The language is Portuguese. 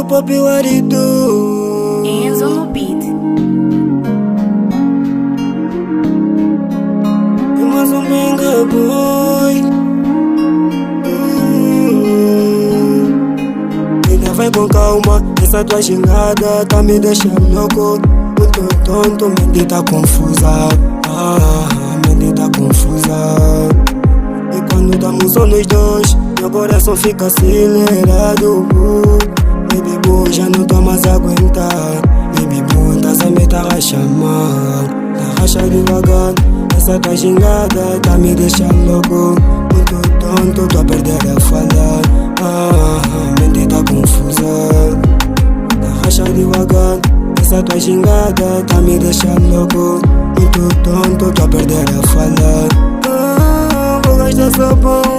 do pop marido. Enzo no beat. E mais um benga boy. Ainda vai com calma, essa tua gingada tá me deixando louco. Muito tonto, mente tá confusa. Mente tá confusa. E quando estamos só nós dois, meu coração fica acelerado. Baby boy, já não tô mais a aguentar. Baby boy, tá sem meta a chamar. Tá racha devagar, essa tua gingada tá me deixando louco. Muito tonto, tô a perder a falar. Mente tá confusa. Tá racha devagar, essa tua gingada tá me deixando louco. Muito tonto, tô a perder a falar. Vou gastar só bom.